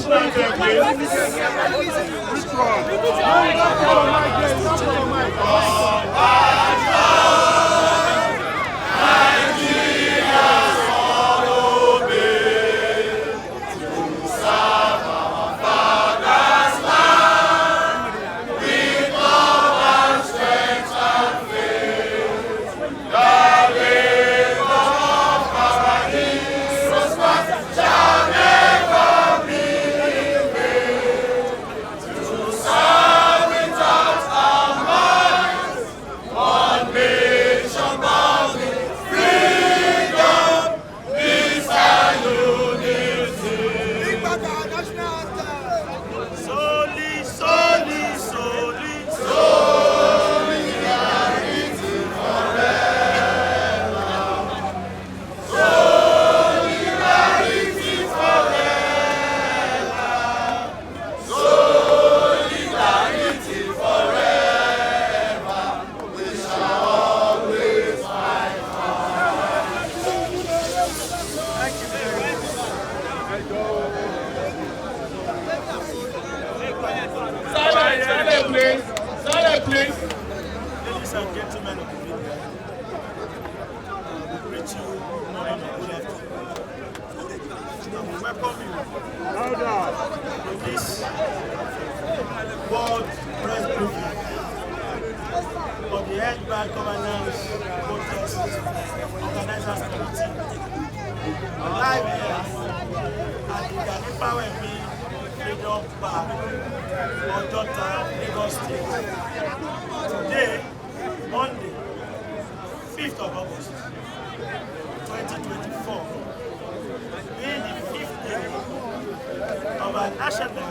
national anthem, please. Which one? Silent, please. Ladies and gentlemen of the media, we greet you morning and good afternoon. And we welcome you to this World Press Briefing of the Head by Governance Protest Organizers Committee. Live here at the Ganipawe Freedom Park, Ojota, Lagos State. Today, Monday, 5th of August, 2024, being the 5th day of our national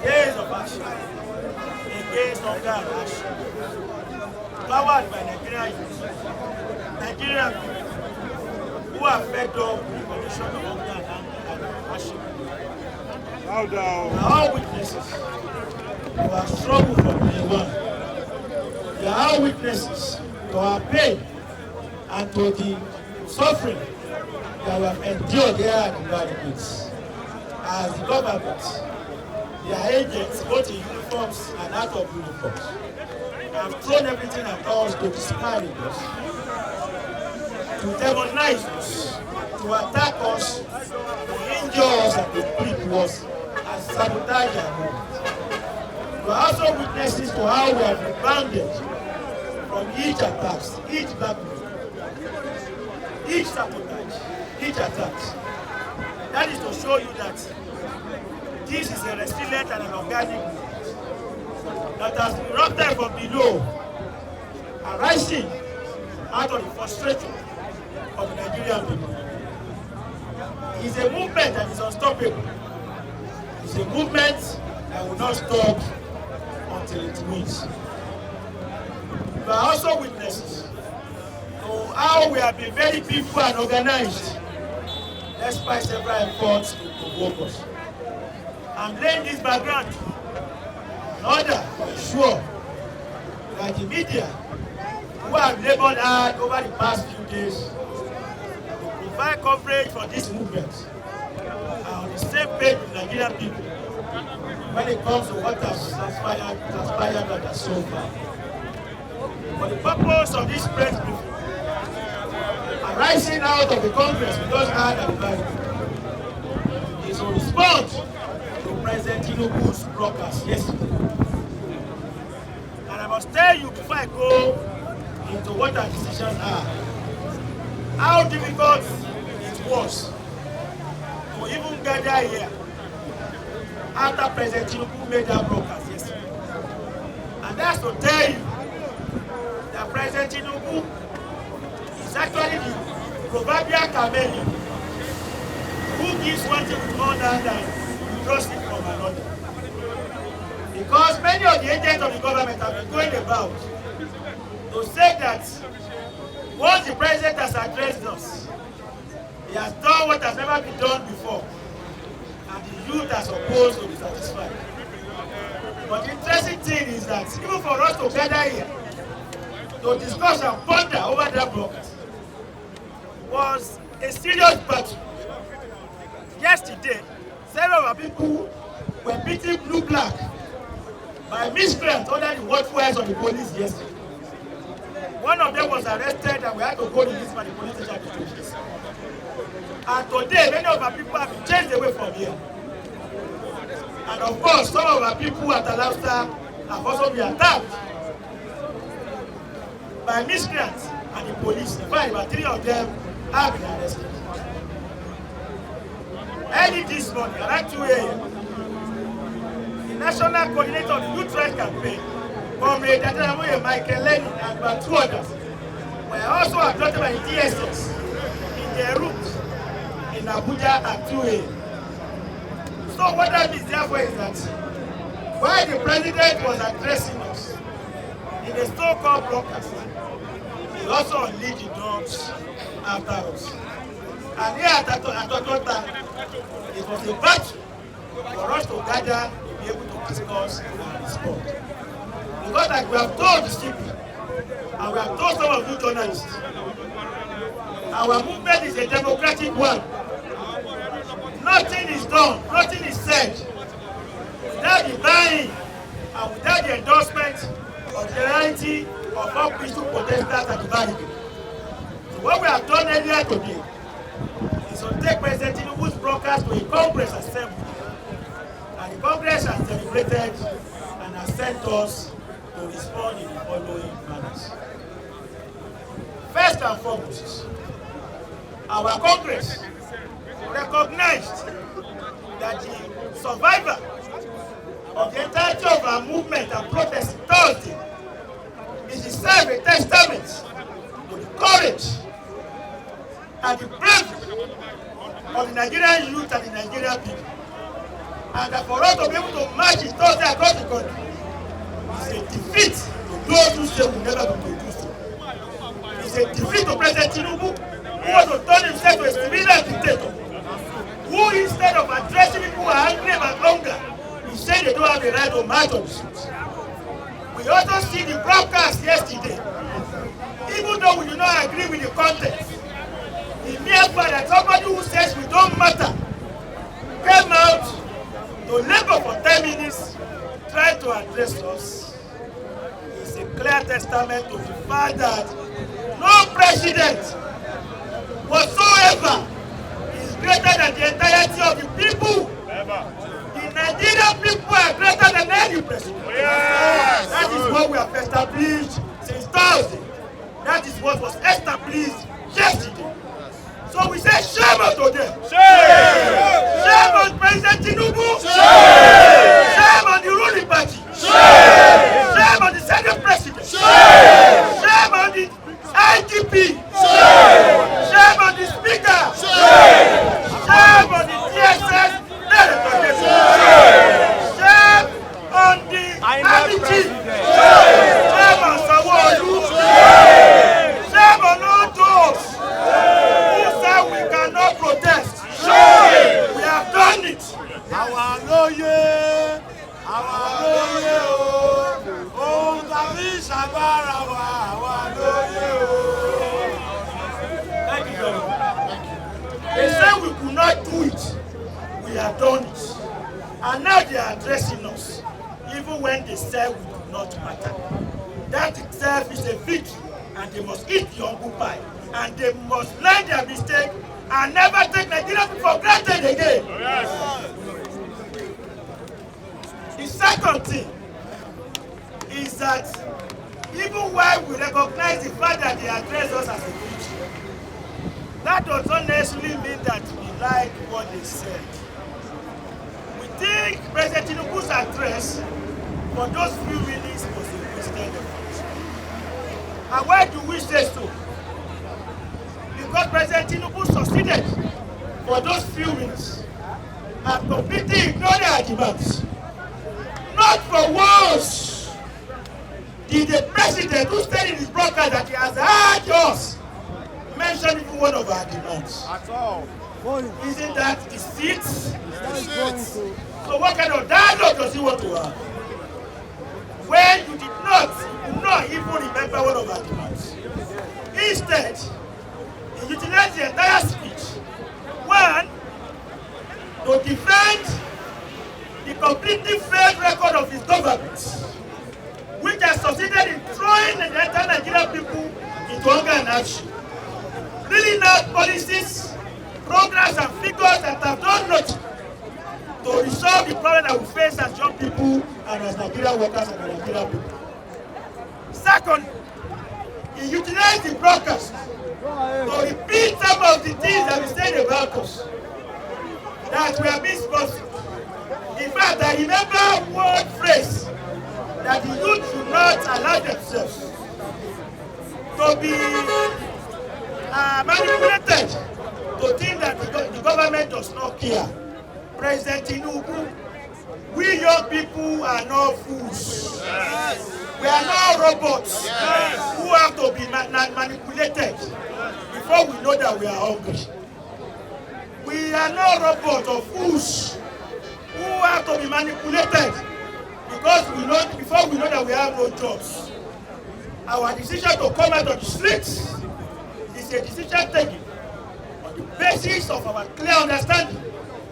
days of action against hunger and action, powered by Nigerian youth, Nigerian people who are fed up with the condition of hunger and action. We are all witnesses to our struggle from day one. We are all witnesses to our pain and to the suffering that we have endured here at the barricades. As the government, their agents, both in uniforms and out of uniforms, have thrown everything at us to disparage us, to demonize us, to attack us, to injure us and to bleed us, and sabotage our movement. We are also witnesses to how we have rebounded from each attack, each blackmail, each sabotage, each attack. That is to show you that this is a resilient and an organic movement that has erupted from below, arising out of the frustration of the Nigerian people. It is a movement that is unstoppable. It's a movement that will not stop until it wins. We are also witnesses to how we have been very peaceful and organized, despite several efforts to provoke us. I'm laying this background in order to ensure that the media, who have labored hard over the past few days to provide coverage for this movement, are on the same page with Nigerian people when it comes to what has transpired under so far. For the purpose of this press briefing, arising out of the Congress we just had at the barricade, is to respond to President Tinubu's broadcast yesterday. And I must tell you before I go into what our decisions are, how difficult it was to even gather here after President Tinubu made that broadcast yesterday. And that's to tell you that President Tinubu is actually the proverbial chameleon who gives one thing with one hand and withdraws it from another. Because many of the agents of the government have been going about to say that once the president has addressed us, he has done what has never been done before, and the youth are supposed to be satisfied. But the interesting thing is that even for us to gather here to discuss and ponder over that broadcast was a serious battle. Yesterday, Several of our people were beaten blue-black by miscreants under the watchful eyes of the police yesterday. One of them was arrested and we had to go to this by the police station to do this. And today, many of our people have been chased away from here. And of course, some of our people at Alafsa have also been attacked by miscreants and the police. In fact, about 3 of them have been arrested. Early this morning, around 2 a.m., the National Coordinator of the Youth Rights Campaign, Comrade Michael Lenny, and about 2 others, were also abducted by the DSS in their route in Abuja at 2 a.m. So what that means therefore is that while the president was addressing us in the so-called broadcast, he also unleashed the dogs after us. And here at Atotota, it was a battle for us to gather to be able to discuss and respond. Because like we have told the CP, and we have told some of you journalists, our movement is a democratic one. Nothing is done, nothing is said without the buying and without the endorsement of the generality of all peaceful protesters at the barricade. So what we have done earlier today is to take President Tinubu's broadcast to a Congress assembly. And the Congress has deliberated and has sent us to respond in the following manners. First and foremost, our Congress recognized that the survivor of the entirety of our movement and protest Thursday is itself a testament to the courage and the bravery of the Nigerian youth and the Nigerian people. And that for us to be able to march it Thursday across the country is a defeat to those who say we never be able to do so. It's a defeat to President Tinubu, who wants to turn himself to a civilian dictator, who instead of addressing people who are angry about hunger, he said they don't have the right to march on the streets. We also see the broadcast yesterday. Even though we do not agree with the content, the mere fact that somebody who says we don't matter came out to labor for 10 minutes trying to address us is a clear testament to the fact that no president whatsoever is greater than the entirety of the people. The Nigerian people are greater than any president. Yes. That is what we have established since Thursday. That is what was established yesterday. So we say shame on them. Shame! Shame on President Tinubu. Shame! Shame on the ruling party. Shame! Shame on the second president. Shame! Shame on the IGP. Shame! Shame on the speaker. Shame! Shame on the DSS. Shame on the army chief. Shame on Soweto. Shame on all those who say we cannot protest. We have done it. Thank you very much. They say we could not do it. We have done it. And now they are addressing us, even when they say we do not matter. That itself is a victory, and they must eat the humble pie. And they must learn their mistake and never take Nigeria for granted again. Yes. The second thing is that even while we recognize the fact that they address us as a victory, that does not necessarily mean that we like what they said. We think President Tinubu's address for those few minutes was a wasted effort. And why do we say so? Because President Tinubu succeeded for those few minutes and completely ignored our demands. Not for once did the president who said in his broadcast that he has heard us mention even one of our demands. At all. Isn't that the seats? So what kind of dialogue does he want to have? When you did not even remember one of our demands. Instead, he utilized the entire speech. One, to defend the completely failed record of his government, which has succeeded in throwing the entire Nigerian people into hunger and hardship. Really out policies, programs and figures that have done nothing to resolve the problem that we face as young people and as Nigerian workers and Nigerian people. Second, he utilized the broadcast to repeat some of the things that we said about us, that we are being sponsored. In fact, I remember one phrase that the youth should not allow themselves to be manipulated to think that the government does not care. President Tinubu, we young people are not fools. Yes. We are not robots who have to be manipulated before we know that we are hungry. We are not robots or fools who have to be manipulated because before we know that we have no jobs. Our decision to come out of the streets is a decision taken on the basis of our clear understanding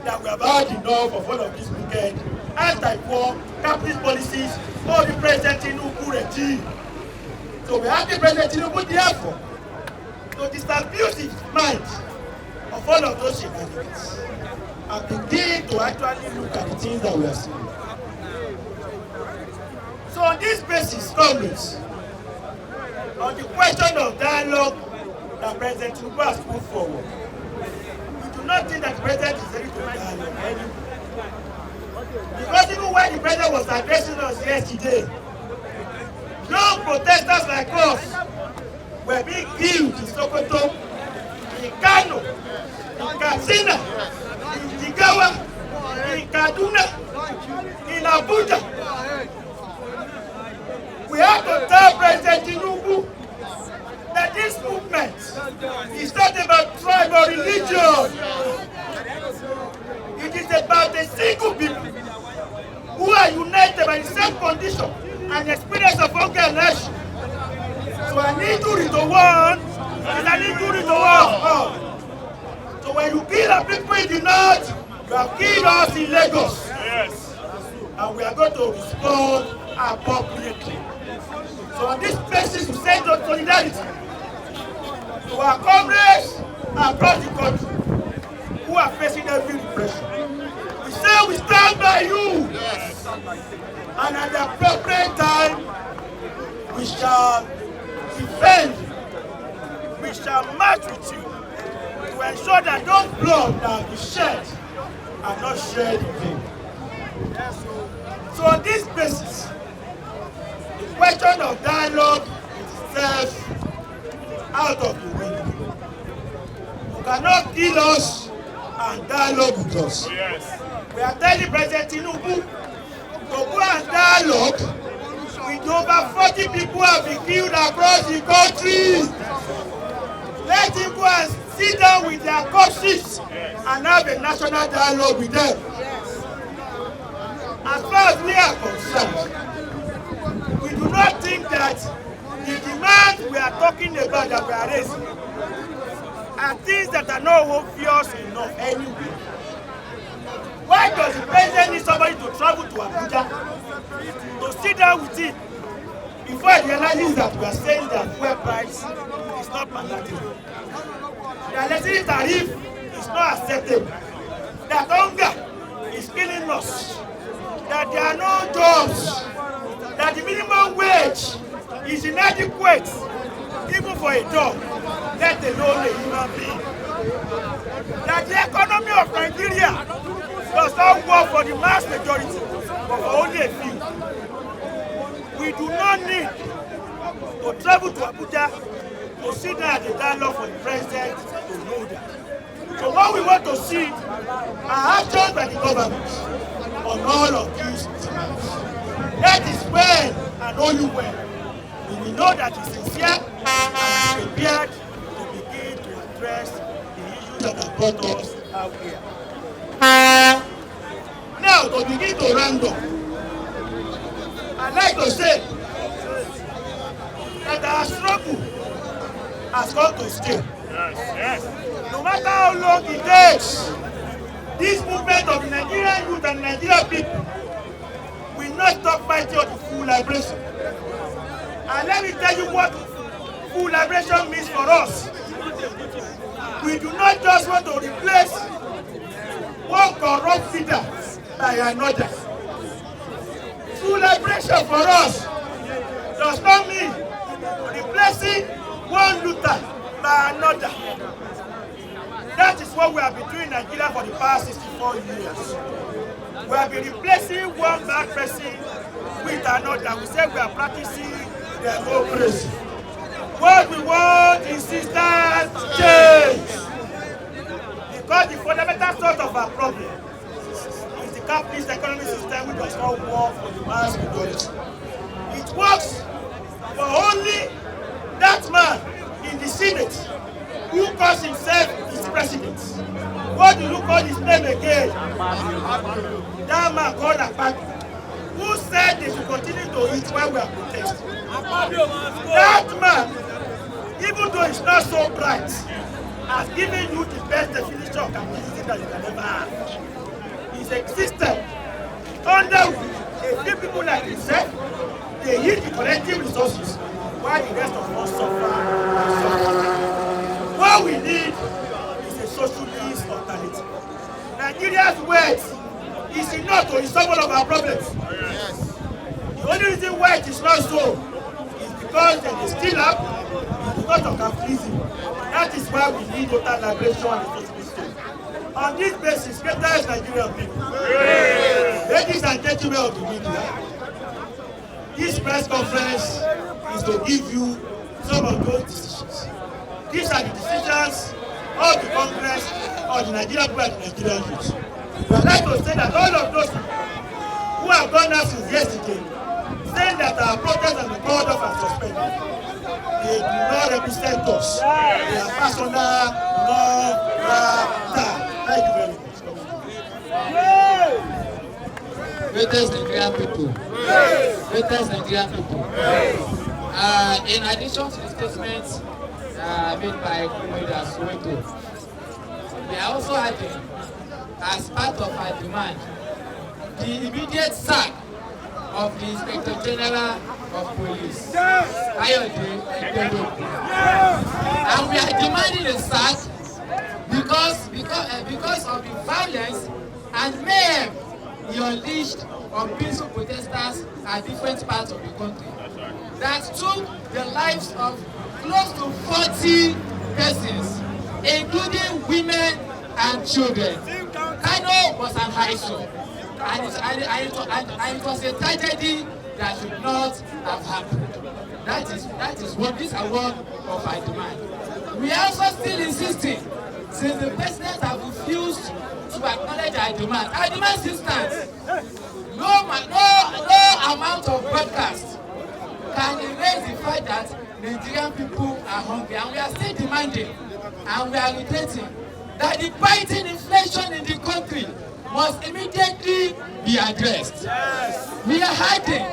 that we have had enough of all of these wicked anti-poor capitalist policies of the President Tinubu regime. So we have the President Tinubu therefore to disabuse his mind of all of those shenanigans and begin to actually look at the things that we are seeing. So on this basis, comrades, on the question of dialogue that President Tinubu has put forward, we do not think that the President is ready to dialogue anymore. Because even when the President was addressing us yesterday, young protesters like us were being killed in Soweto, in Kano, in Katsina, in Jigawa, in Kaduna, in Abuja. We have to tell President Tinubu that this movement is not about tribe or religion. It is about a single people who are united by the same condition and experience of hunger and hardship. So an injury to one is an injury to all. So when you kill our people in the north, you have killed us in Lagos. Yes. And we are going to respond appropriately. So on this basis, we send out solidarity to our comrades across the country who are facing every repression. We say we stand by you. Yes. And at the appropriate time, we shall defend you. We shall march with you to ensure that those blood that will be shed are not shed in vain. So on this basis, the question of dialogue is itself out of the window. You cannot kill us and dialogue with us. Yes. We are telling President Tinubu to go and dialogue with over 40 people who have been killed across the country. Let him go and sit down with their corpses and have a national dialogue with them. As far as we are concerned, we do not think that the demands we are talking about that we are raising are things that are not obvious enough anyway. Why does the president need somebody to travel to Abuja to sit down with him before he realizes that we are saying that fuel price is not mandatory? The electricity tariff is not acceptable. That hunger is killing us. That there are no jobs. That the minimum wage is inadequate even for a job, let alone a human being. That the economy of Nigeria does not work for the mass majority, but for only a few. We do not need to travel to Abuja to sit down at the dialogue for the president to know that. So what we want to see are actions by the government on all of these demands. That is when and only when we will know that it's sincere and prepared to begin to address the issues that have brought us out here. Now, to begin to round up, I'd like to say that our struggle has come to stay. Yes, yes. No matter how long it takes, This movement of the Nigerian youth and Nigerian people will not stop fighting for the full liberation. And let me tell you what full liberation means for us. We do not just want to replace one corrupt leader by another. Full liberation for us does not mean replacing one looter by another. That is what we have been doing in Nigeria for the past 64 years. We have been replacing one bad person with another. We say we are practicing democracy. What we want is system change. Because the fundamental source of our problem is the capitalist economic system which does not work for the mass majority. It works for only that man in the Senate who calls himself his president. What do you call his name again? That man called Akpabio, who said they should continue to eat while we are protesting. That man, even though he's not so bright, has given you the best definition of capitalism that you can ever have. It's a system under which a few people like himself, they use the collective resources while the rest of us suffer and suffer. What we need is a socialist alternative. Nigeria's wealth is enough to resolve all of our problems. The only reason why it is not so is because they still up, is because of capitalism. That is why we need total liberation and socialist state. On this basis, greater is Nigerian people. Ladies and gentlemen of the media, this press conference is to give you some of those decisions. These are the decisions of the Congress of the Nigerian people and the Nigerian youth. We would like to say that all of those people who have gone out since yesterday, saying that our protest has been called off and suspended, they do not represent us. They are personal, Thank you very much. Greatest Nigerian people. Greatest Nigerian people. In addition to the statements made by Comrade Soweto, we are also adding, as part of our demand, the immediate sack of the Inspector General of Police, and we are demanding a sack because of the violence and mayhem he unleashed on peaceful protesters at different parts of the country that took the lives of close to 40 persons, including women and children. Kano was an eyesore, and it was a tragedy that should not have happened. That is what these are one of our demand. We are also still insisting, since the president has refused to acknowledge our demand. Our demand still stands. No amount of broadcast can erase the fact that Nigerian people are hungry, and we are still demanding and we are reiterating that the biting inflation in the country must immediately be addressed. Yes. We are hiding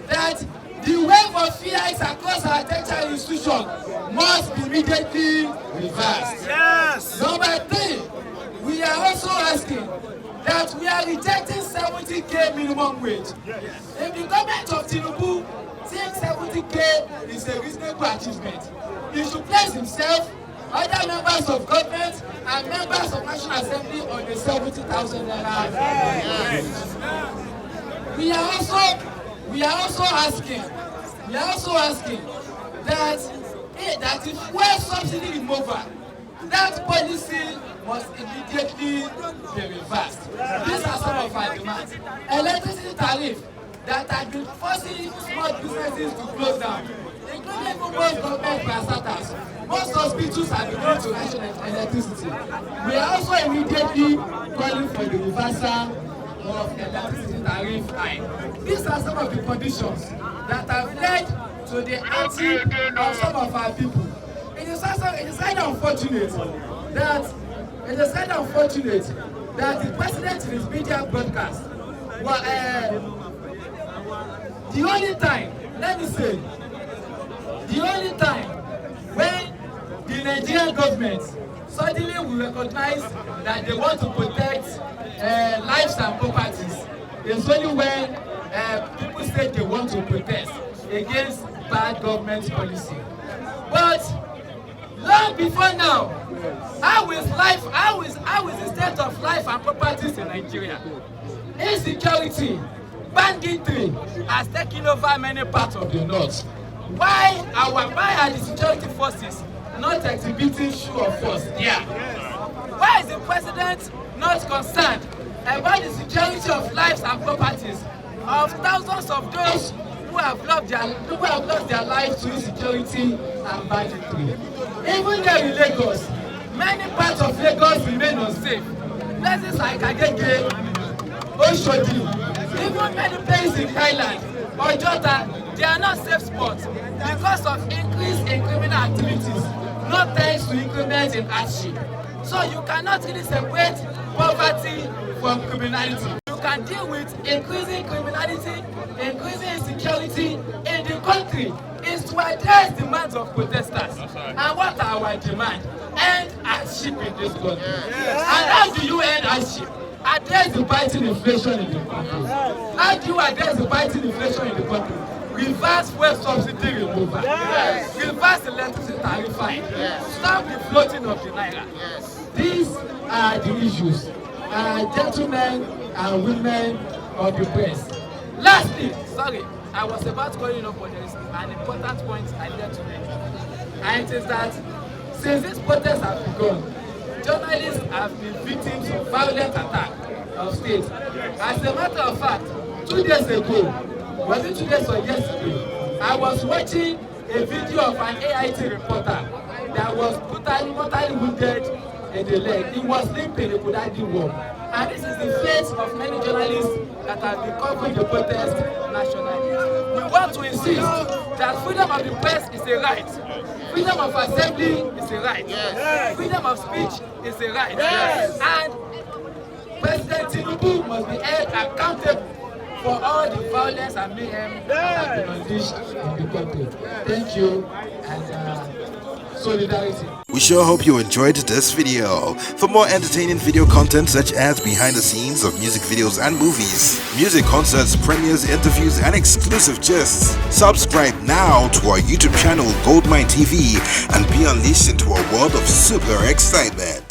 that the wave of fears across our tertiary institution must be immediately reversed. Yes. Number 3, we are also asking that we are rejecting 70k minimum wage. Yes. If the government of Tinubu thinks 70k is a reasonable achievement, he should place himself, other members of government and members of National Assembly on the 70,000 naira. Yes. We are also asking that if fuel subsidy removal, that policy must immediately be reversed. These are some of our demands. Electricity tariff that has been forcing small businesses to close down, including most government parastatals. Most hospitals have been going to ration electricity. We are also immediately calling for the reversal of electricity tariff hike. These are some of the conditions that have led to the anti of some of our people. It is kind of unfortunate that the president in his media broadcast the only time when the Nigerian government suddenly we recognize that they want to protect lives and properties. It's only when people say they want to protest against bad government policy. But long before now, how is the state of life and properties in Nigeria? Insecurity, banditry has taken over many parts of the north. Why are the security forces not exhibiting show of force there? Why is the president not concerned about the security of lives and properties of thousands of those who have lost their lives to insecurity and banditry? Even there in Lagos, many parts of Lagos remain unsafe. Places like Agege, Oshodi, even many places in Thailand, Ojota, they are not safe spots because of increase in criminal activities, not thanks to increment in hardship. So you cannot really separate poverty from criminality. You can deal with increasing criminality, increasing insecurity in the country is to address demands of protesters. And what are our demands? End hardship in this country. And how do you end hardship? Address the biting inflation in the country. How do you address the biting inflation in the country? Reverse fuel subsidy removal. Reverse electricity tarifying. Stop the floating of the naira. These are the issues. Gentlemen and women of the press. Lastly, sorry, I was about going up, but there is an important point I need to make. And it is that since these protests have begun, journalists have been victims of violent attack of state. As a matter of fact, 2 days ago, was it 2 days or yesterday, I was watching a video of an AIT reporter that was mortally wounded in the leg. He was limping, he could hardly walk. And this is the fate of many journalists that have been covering the protest nationally. We want to insist that freedom of the press is a right. Freedom of assembly is a right. Yes. Freedom of speech is a right. Yes. And President Tinubu must be held accountable for all the violence and mayhem that have been unleashed in the country. Thank you and solidarity. We sure hope you enjoyed this video. For more entertaining video content such as behind the scenes of music videos and movies, music concerts, premieres, interviews, and exclusive gists, subscribe now to our YouTube channel GoldmyneTV and be unleashed into a world of super excitement.